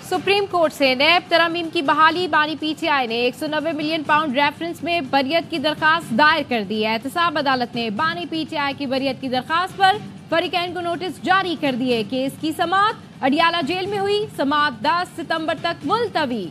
Supreme court से नैब तरमीम की बहाली। बानी पीटीआई ने 190 मिलियन पाउंड रेफरेंस में बरियत की दरखास्त दायर कर दी है। एहतसाब अदालत ने बानी पीटीआई की बरियत की दरखास्त पर फरीकैन को नोटिस जारी कर दिए। केस की समाअत अडियाला जेल में हुई। समाअत 10 सितंबर तक मुलतवी।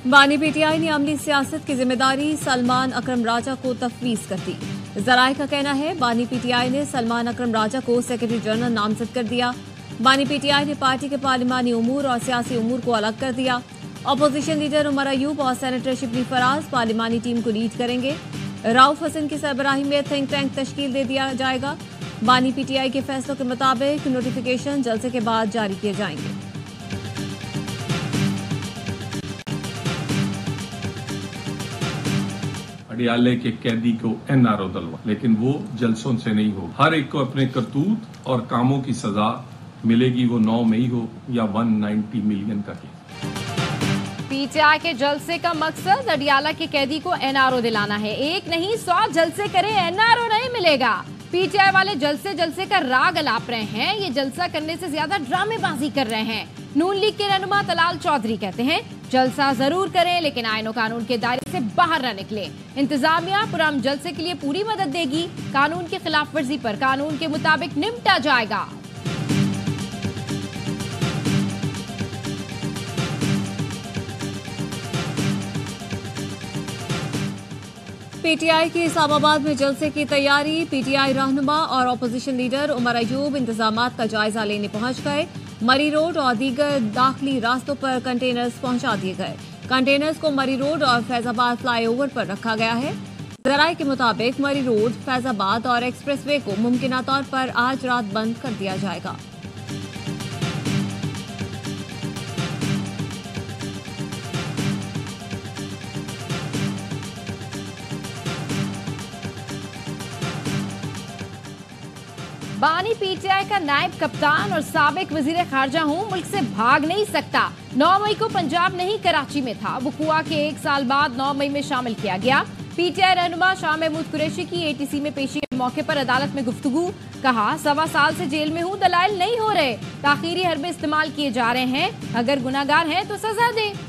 बानी पीटीआई ने अमली सियासत की जिम्मेदारी सलमान अकरम राजा को तफवीज कर दी। जराए का कहना है बानी पीटीआई ने सलमान अकरम राजा को सेक्रेटरी जनरल नामजद कर दिया। बानी पीटीआई ने पार्टी के पार्लिमानी उमूर और सियासी उमूर को अलग कर दिया। अपोजिशन लीडर उमर अयूब और सेनेटर शिबली फराज पार्लिमानी टीम को लीड करेंगे। राउफ हसन की सरबराही में थिंक टैंक तश्कील दे दिया जाएगा। बानी पीटीआई के फैसलों के मुताबिक नोटिफिकेशन जलसे के बाद जारी किए जाएंगे। अडियाले के कैदी को एनआरओ दलवा, लेकिन वो जलसों से नहीं हो। हर एक को अपने करतूत और कामों की सजा मिलेगी, वो 9 मई हो या 190 मिलियन का केस। पीटीआई के जलसे का मकसद अडियाला के कैदी को एनआरओ दिलाना है। एक नहीं 100 जलसे करें, एनआरओ नहीं मिलेगा। पीटीआई वाले जलसे का राग अलाप रहे हैं। ये जलसा करने से ज्यादा ड्रामेबाजी कर रहे हैं। नून लीग के रहनुमा तलाल चौधरी कहते हैं जलसा जरूर करें, लेकिन आईन और कानून के दायरे से बाहर न निकले। इंतजामिया पुरअमन जलसे के लिए पूरी मदद देगी। कानून की खिलाफ वर्जी पर कानून के मुताबिक निपटा जाएगा। पीटीआई के इस्लामाबाद में जलसे की तैयारी। पीटीआई रहनुमा और अपोजिशन लीडर उमर अयूब इंतजामात का जायजा लेने पहुंच गए। मरी रोड और दीगर दाखिली रास्तों पर कंटेनर्स पहुंचा दिए गए। कंटेनर्स को मरी रोड और फैजाबाद फ्लाईओवर पर रखा गया है। जराये के मुताबिक मरी रोड, फैजाबाद और एक्सप्रेसवे को मुमकिना तौर पर आज रात बंद कर दिया जाएगा। बानी पीटीआई का नायब कप्तान और साबिक वजीर खारजा हूं, मुल्क से भाग नहीं सकता। 9 मई को पंजाब नहीं कराची में था। वकुआ के 1 साल बाद 9 मई में शामिल किया गया। पीटीआई रहनुमा शाह महमूद कुरैशी की एटीसी में पेशी के मौके पर अदालत में गुफ्तगू। कहा 1.25 साल से जेल में हूं, दलाइल नहीं हो रहे, ताखीरी हरबे इस्तेमाल किए जा रहे हैं। अगर गुनाहगार हैं तो सजा दें।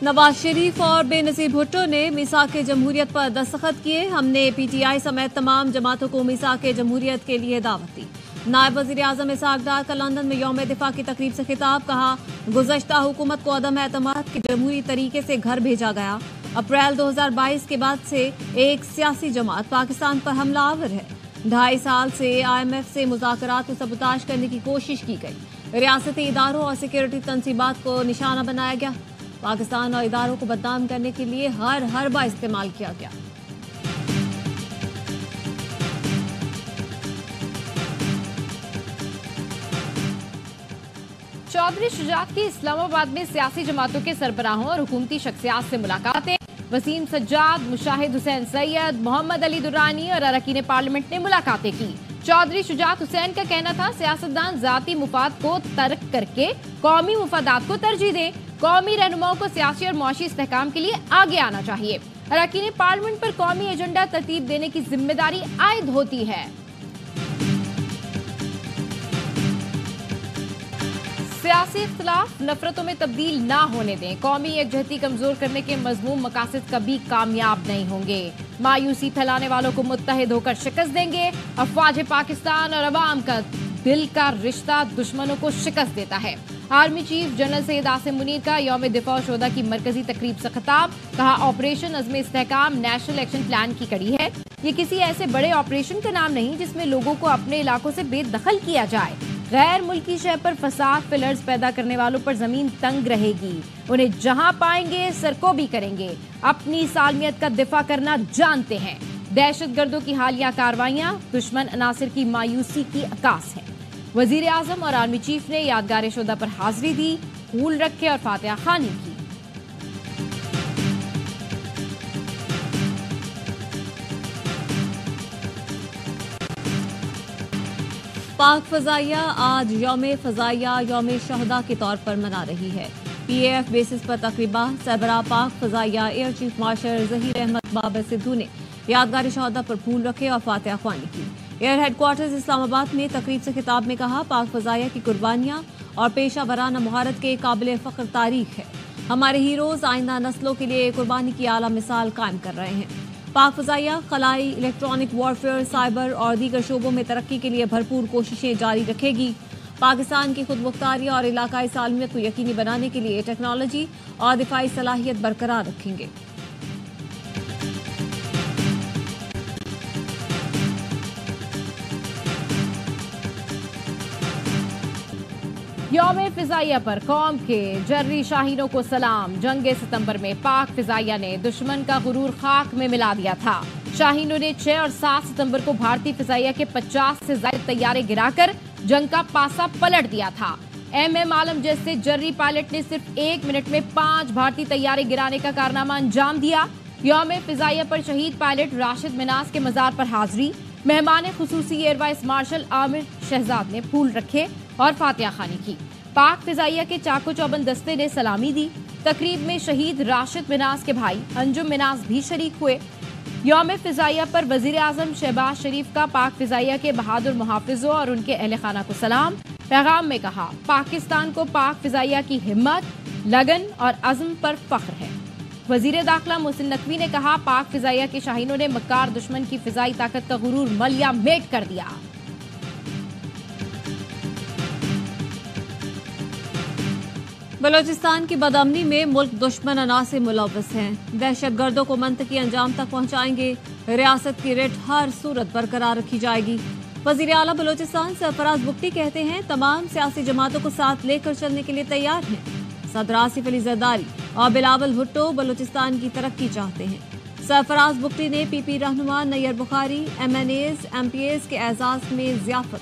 नवाज शरीफ और बेनजीर भुट्टो ने मीसाक जमहूरियत पर दस्तखत किए। हमने पीटीआई समेत तमाम जमातों को मीसाक जमहूरियत के लिए दावत दी। नायब वजीर आजम इसहाक डार का लंदन में यौम दिफा की तकरीब से खिताब। कहा गुज़श्ता हुकूमत को अदम एतमाद के जमहूरी तरीके से घर भेजा गया। अप्रैल 2022 के बाद से एक सियासी जमात पाकिस्तान पर हमलावर है। 2.5 साल से IMF से मुज़ाकरात को सबूताज करने की कोशिश की गई। रियासती इदारों और सिक्योरिटी तंजीबात को निशाना बनाया गया। पाकिस्तान और इदारों को बदनाम करने के लिए हर हरबा इस्तेमाल किया गया। चौधरी शुजात की इस्लामाबाद में सियासी जमातों के सरबराहों और हुकूमती शख्सियात से मुलाकातें। वसीम सज्जाद, मुशाहिद हुसैन सैयद, मोहम्मद अली दुरानी और अरकान पार्लियामेंट ने मुलाकातें की। चौधरी शुजात हुसैन का कहना था सियासतदान जाती मुफाद को तर्क करके कौमी मुफादात को तरजीह दें। कौमी रहनुमाओं को सियासी और मुआशी इस्तेहकाम के लिए आगे आना चाहिए। अरकान पार्लियामेंट पर कौमी एजेंडा तरतीब देने की जिम्मेदारी आयद होती है। सियासी इख्तिलाफ नफरतों में तब्दील ना होने दें। कौमी एकजहती कमजोर करने के मजमूम मकासद कभी कामयाब नहीं होंगे। मायूसी फैलाने वालों को मुत्तहिद होकर शिकस्त देंगे। अफवाज पाकिस्तान और अवाम का दिल का रिश्ता दुश्मनों को शिकस्त देता है। Army chief general Syed Asim Munir का यौम दिफा शोदा की मरकजी तकरीब से खिताब। कहा ऑपरेशन अज़्म इस्तेहकाम नेशनल एक्शन प्लान की कड़ी है। ये किसी ऐसे बड़े ऑपरेशन का नाम नहीं जिसमें लोगों को अपने इलाकों से बेदखल किया जाए। गैर मुल्की शय पर फसाद फिलर्स पैदा करने वालों पर जमीन तंग रहेगी। उन्हें जहां पाएंगे सरकोबी करेंगे। अपनी सालमियत का दिफा करना जानते हैं। दहशतगर्दों की हालिया कार्रवाइयां दुश्मन अनासिर की मायूसी की अक्कास है। वजीर आजम और आर्मी चीफ ने यादगार शोदा पर हाजिरी दी, फूल रखे और फातिहा खानी की। पाक फजाइया आज यौम फजाइया यौम शहदा के तौर पर मना रही है। PAF बेसिस पर तकरीबा सरबराह पाक फजाइया air chief marshal Zaheer Ahmed Babar Sidhu ने यादगार शहदा पर फूल रखे और फातिहा ख्वानी की। एयर हेडक्वार्टर्स इस्लामाबाद में तकरीब से खिताब में कहा, पाक फजाइया की कुर्बानियां और पेशा वराना महारत के काबिल फख्र तारीख है। हमारे हीरोज आइंदा नस्लों के लिए कुर्बानी की आला मिसाल कायम कर रहे हैं। पाक फजाइया खलाई, इलेक्ट्रॉनिक वॉरफेयर, साइबर और दीगर शोबों में तरक्की के लिए भरपूर कोशिशें जारी रखेगी। पाकिस्तान की खुद मुख्तारी और इलाकाई सालमियत को यकीनी बनाने के लिए टेक्नोलॉजी और दिफाई सलाहियत बरकरार रखेंगे। यौम फिजाइया पर कौम के जर्री शाहीनों को सलाम। जंगे सितंबर में पाक फिजाइया ने दुश्मन का गुरूर खाक में मिला दिया था। शाहीनों ने 6 और 7 सितंबर को भारतीय फिजाइया के 50 से ज्यादा तैयारे गिराकर जंग का पासा पलट दिया था। MM आलम जैसे जर्री पायलट ने सिर्फ 1 मिनट में 5 भारतीय तैयारे गिराने का कारनामा अंजाम दिया। यौम फिजाइया पर शहीद पायलट राशिद मिनास के मजार पर हाजिरी। मेहमान खुसूसी air vice marshal Amir Shahzad ने फूल रखे और फातिहा खानी की। पाक फिजाइया के चाको चौबंद दस्ते ने सलामी दी। तकरीब में शहीद राशिद मिनास के भाई अंजुम मिनास भी शरीक हुए। यौम फिजाइया पर वजीर आजम शहबाज शरीफ का पाक फिजाइया के बहादुर मुहाफिजों और उनके अहले खाना को सलाम। पैगाम में कहा, पाकिस्तान को पाक फिजाइया की हिम्मत, लगन और अज़्म पर फख्र है। वजीर दाखिला मोहसिन नकवी ने कहा, पाक फिजाइया के शाहीनों ने मक्कार दुश्मन की फिजाई ताकत का गुरूर मलिया मेट कर दिया। बलोचिस्तान की बदअमनी में मुल्क दुश्मन अनासे मुलव्वस हैं। दहशतगर्दों को मंतकी अंजाम तक पहुंचाएंगे। रियासत की रेट हर सूरत बरकरार रखी जाएगी। वजीर आला बलोचिस्तान सरफराज बुगटी कहते हैं, तमाम सियासी जमातों को साथ लेकर चलने के लिए तैयार हैं। सदर आसिफ अली जरदारी और बिलावल भुट्टो बलोचिस्तान की तरक्की चाहते हैं। सरफराज बुगटी ने PP रहनुमा नैयर बुखारी, MNAs, MPAs के एजाज में ज़ियाफत।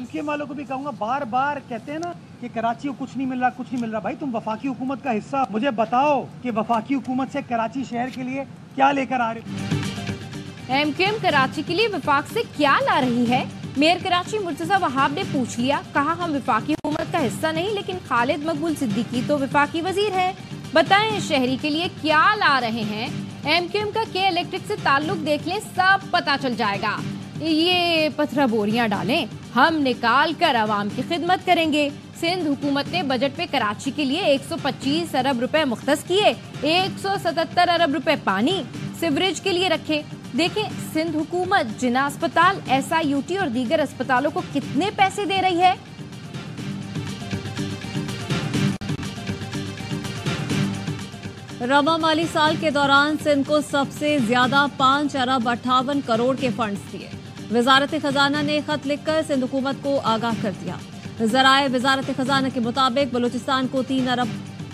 MKM वालों को भी कहूंगा, बार बार कहते हैं ना कि कराची को कुछ नहीं मिल रहा, कुछ नहीं मिल रहा। भाई तुम वफाकी हुकूमत का हिस्सा, मुझे बताओ कि वफाकी हुकूमत से कराची शहर के लिए क्या लेकर आ रहे हो। MKM कराची के लिए वफाक से क्या ला रही है? मेयर कराची मुर्तजा वहाब ने पूछ लिया, कहा हम वफाकी हुकूमत का हिस्सा नहीं, लेकिन खालिद मकबूल सिद्दीकी तो वफाकी वजीर है। बताएं शहरी के लिए क्या ला रहे हैं। MKM का के इलेक्ट्रिक से ताल्लुक देख लें, सब पता चल जाएगा। ये पत्थर बोरियां डालें, हम निकाल कर आवाम की खिदमत करेंगे। सिंध हुकूमत ने बजट पे कराची के लिए 125 अरब रुपए मुख्तस किए। 177 अरब रुपए पानी सिवरेज के लिए रखे। देखें सिंध हुकूमत जिना अस्पताल, SIUT और दीगर अस्पतालों को कितने पैसे दे रही है। रवा माली साल के दौरान सिंध को सबसे ज्यादा 5 अरब 58 करोड़ के फंड्स दिए। वजारत खजाना ने खत लिखकर सिंध हुकूमत को आगाह कर दिया। जराए वजारत खजाना के मुताबिक बलूचिस्तान को 3 अरब,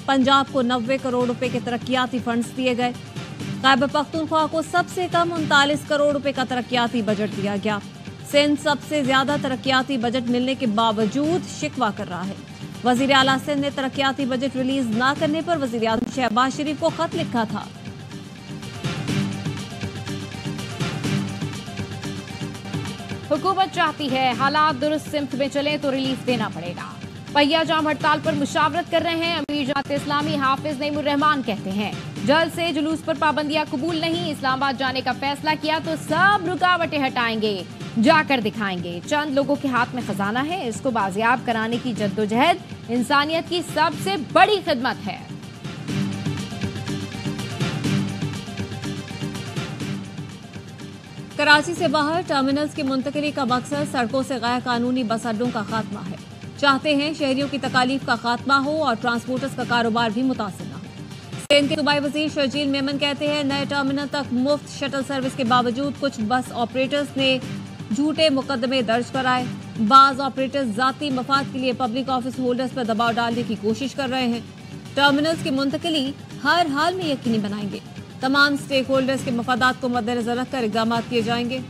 पंजाब को 90 करोड़ रुपए के तरक्याती फंड्स दिए गए। खैबर पख्तूनख्वा को सबसे कम 39 करोड़ रुपए का तरक्याती बजट दिया गया। सिंध सबसे ज्यादा तरक्याती बजट मिलने के बावजूद शिकवा कर रहा है। वजीर आला सिंध ने तरक्याती बजट रिलीज न करने पर वजीर आजम शहबाज शरीफ को खत लिखा था। हुकूमत चाहती है हालात दुरुस्त सिमत में चले तो रिलीफ देना पड़ेगा। पहिया जाम हड़ताल पर मुशावरत कर रहे हैं। अमीर जमात इस्लामी हाफिज नईमुर रहमान कहते हैं, जल्द से जुलूस पर पाबंदियां कबूल नहीं। इस्लामाबाद जाने का फैसला किया तो सब रुकावटें हटाएंगे, जाकर दिखाएंगे। चंद लोगों के हाथ में खजाना है, इसको बाजियाब कराने की जद्दोजहद इंसानियत की सबसे बड़ी खिदमत है। कराची से बाहर टर्मिनल्स की मुंतकिली का मकसद सड़कों से गैर कानूनी बस अड्डों का खात्मा है। चाहते हैं शहरियों की तकालीफ का खात्मा हो और ट्रांसपोर्टर्स का कारोबार भी मुतासिर न हो। सिंध के सूबाई वजीर शर्जील मेमन कहते हैं, नए टर्मिनल तक मुफ्त शटल सर्विस के बावजूद कुछ बस ऑपरेटर्स ने झूठे मुकदमे दर्ज कराए। बाज ऑपरेटर्स जाती मफाद के लिए पब्लिक ऑफिस होल्डर्स पर दबाव डालने की कोशिश कर रहे हैं। टर्मिनल्स की मुंतकिली हर हाल में यकीनी बनाएंगे। तमाम स्टेक होल्डर्स के मफादात को मद्देनजर रखकर इक़दाम किए जाएंगे।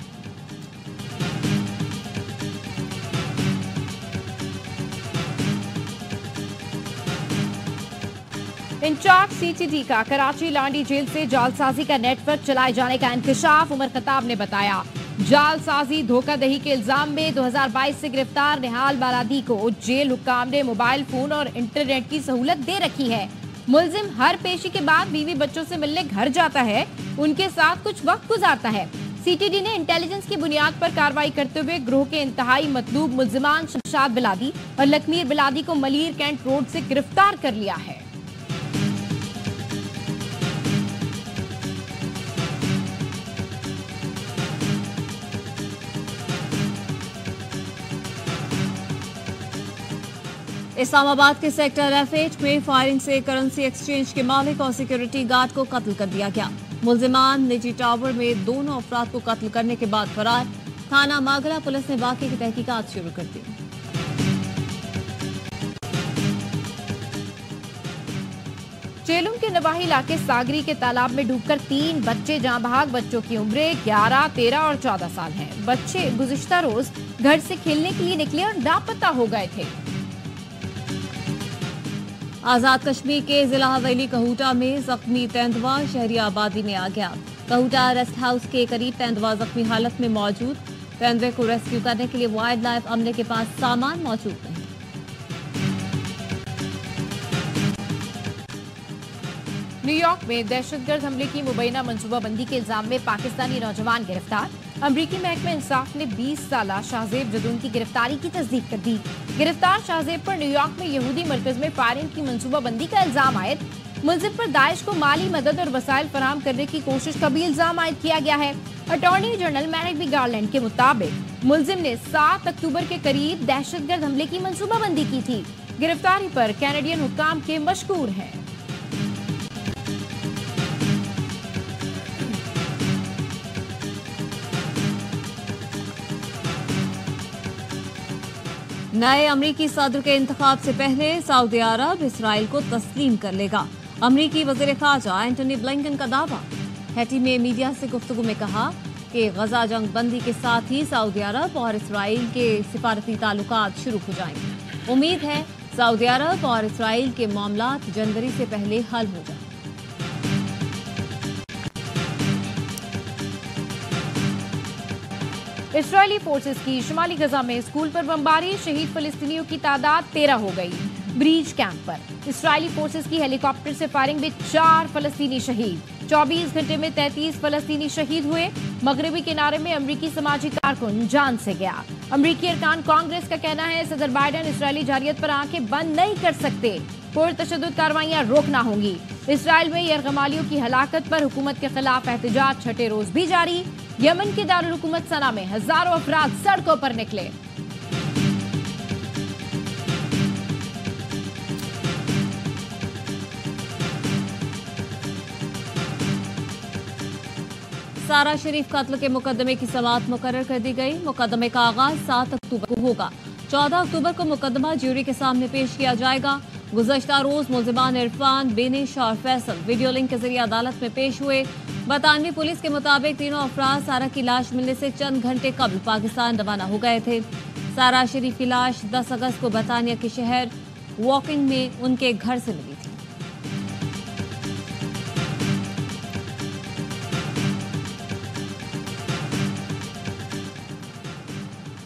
इंचार्ज CTD का कराची लांडी जेल से जालसाजी का नेटवर्क चलाए जाने का इंकशाफ उमर खताब ने बताया। जालसाजी धोखाधड़ी के इल्जाम में 2022 से गिरफ्तार निहाल बालादी को जेल हुक्काम ने मोबाइल फोन और इंटरनेट की सहूलत दे रखी है। मुलजिम हर पेशी के बाद बीवी बच्चों से मिलने घर जाता है, उनके साथ कुछ वक्त गुजारता है। सीटीडी ने इंटेलिजेंस की बुनियाद पर कार्रवाई करते हुए गिरोह के इंतहाई मतलूब मुलजिमान शमशाद बिलादी और लखमीर बिलादी को मलीर कैंट रोड से गिरफ्तार कर लिया है। इस्लामाबाद के सेक्टर F8 में फायरिंग से करेंसी एक्सचेंज के मालिक और सिक्योरिटी गार्ड को कत्ल कर दिया गया। मुलजिमान निजी टावर में दोनों अफराद को कत्ल करने के बाद फरार। थाना मागला पुलिस ने वाकये की तहकीकात शुरू कर दी। चेलुम के नवाही इलाके सागरी के तालाब में डूबकर 3 बच्चे जहां भाग। बच्चों की उम्रें 11, 13 और 14 साल हैं। बच्चे गुज़िश्ता रोज घर से खेलने के लिए निकले और लापता हो गए थे। आजाद कश्मीर के जिला हवेली कहूटा में जख्मी तेंदुआ शहरी आबादी में आ गया। कहूटा रेस्ट हाउस के करीब तेंदुआ जख्मी हालत में मौजूद। तेंदुए को रेस्क्यू करने के लिए वाइल्ड लाइफ अमले के पास सामान मौजूद नहीं। न्यूयॉर्क में दहशतगर्द हमले की मुबैना मंसूबाबंदी के इल्जाम में पाकिस्तानी नौजवान गिरफ्तार। अमरीकी महकमे इंसाफ ने 20 साला शाहजेब जदून की गिरफ्तारी की तस्दीक कर दी। गिरफ्तार शाहजेब पर न्यूयॉर्क में यहूदी मरकज में फायरिंग की मंसूबाबंदी का इल्जाम आयद। मुलजिम पर दाइश को माली मदद और वसाइल फराहम करने की कोशिश का भी इल्जाम आयद किया गया है। Attorney general Merrick B Garland के मुताबिक मुलजिम ने 7 अक्टूबर के करीब दहशतगर्द हमले की मंसूबाबंदी की थी। गिरफ्तारी पर कैनेडियन हुक्काम के मशकूर हैं। नए अमरीकी सदर के इंतखाब से पहले सऊदी अरब इसराइल को तस्लीम कर लेगा। अमरीकी वज़ीर ख़ारजा एंटनी ब्लिंकन का दावा। हैटी में मीडिया से गुफ्तगू में कहा कि गजा जंग बंदी के साथ ही सऊदी अरब और इसराइल के सिफारती ताल्लुकात शुरू हो जाएंगे। उम्मीद है सऊदी अरब और इसराइल के मामलात जनवरी से पहले हल हो जाए। इस्राएली फोर्सेस की शुमाली गजा में स्कूल पर बमबारी। शहीद फलस्तीनियों की तादाद 13 हो गई। ब्रीच कैंप पर इस्राएली फोर्सेस की हेलीकॉप्टर से फायरिंग में 4 फलस्तीनी शहीद। 24 घंटे में 33 फलस्तीनी शहीद हुए। मगरबी किनारे में अमरीकी समाजी कारकुन जान से गया। अमरीकी अरकान कांग्रेस का कहना है सदर बाइडेन इस्राएली जारियत पर आंखें बंद नहीं कर सकते। पुरतशद्दुद कार्रवाइयां रोकना होंगी। इसराइल में यरगमालियों की हलाकत पर हुकूमत के खिलाफ एहतजाज छठे रोज भी जारी। यमन के दारुल हुकूमत सना में हजारों अफराद सड़कों पर निकले। सारा शरीफ कत्ल के मुकदमे की समाअत मुकर्रर कर दी गई। मुकदमे का आगाज 7 अक्टूबर को होगा। 14 अक्टूबर को मुकदमा ज्यूरी के सामने पेश किया जाएगा। गुज़श्ता रोज मुल्जिमान इरफान, बेनिश और फैसल वीडियो लिंक के जरिए अदालत में पेश हुए। बरतानवी पुलिस के मुताबिक तीनों अफराद सारा की लाश मिलने से चंद घंटे कबल पाकिस्तान रवाना हो गए थे। सारा शरीफ की लाश 10 अगस्त को बरतानिया के शहर वॉकिंग में उनके घर से मिली थी।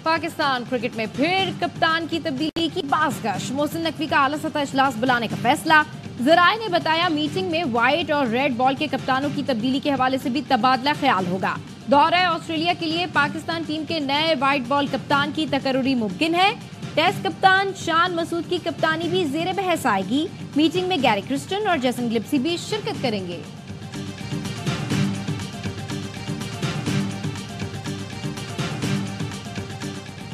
पाकिस्तान क्रिकेट में फिर कप्तान की तब्दीली की बाज़गश। मोहसिन नकवी का आला सतह इजलास बुलाने का फैसला। ज़राए ने बताया मीटिंग में व्हाइट और रेड बॉल के कप्तानों की तब्दीली के हवाले से भी तबादला ख्याल होगा। दौरा ऑस्ट्रेलिया के लिए पाकिस्तान टीम के नए व्हाइट बॉल कप्तान की तकर्रुरी मुमकिन है। टेस्ट कप्तान शान मसूद की कप्तानी भी जेर बहस आएगी। मीटिंग में गैरी क्रिस्टन और जेसन गिप्सी भी शिरकत करेंगे।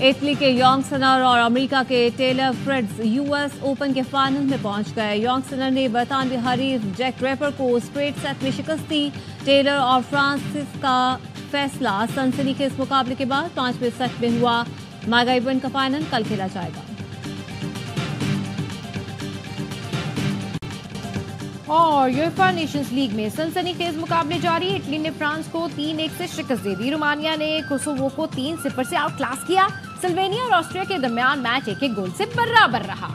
इटली के यॉन्ग सिनर और अमेरिका के टेलर फ्रिट्ज यूएस ओपन के फाइनल में पहुंच गए। यॉन्ग सिनर ने बरतानवी हरीफ जैक ड्रेपर को स्ट्रेट सेट में शिकस्त दी। टेलर और फ्रांसिस का फैसला सनसनीखेज मुकाबले के बाद 5वें सेट में हुआ। मेगा इवेंट का फाइनल कल खेला जाएगा। और यूएफए नेशंस लीग में सनसनीखेज मुकाबले जारी। इटली ने फ्रांस को 3-1 से शिकस्त दे दी। रोमानिया ने कोसोवो को 3-0 से आउट क्लास किया। स्लोवेनिया और ऑस्ट्रिया के दरमियान मैच 1-1 गोल से बराबर रहा।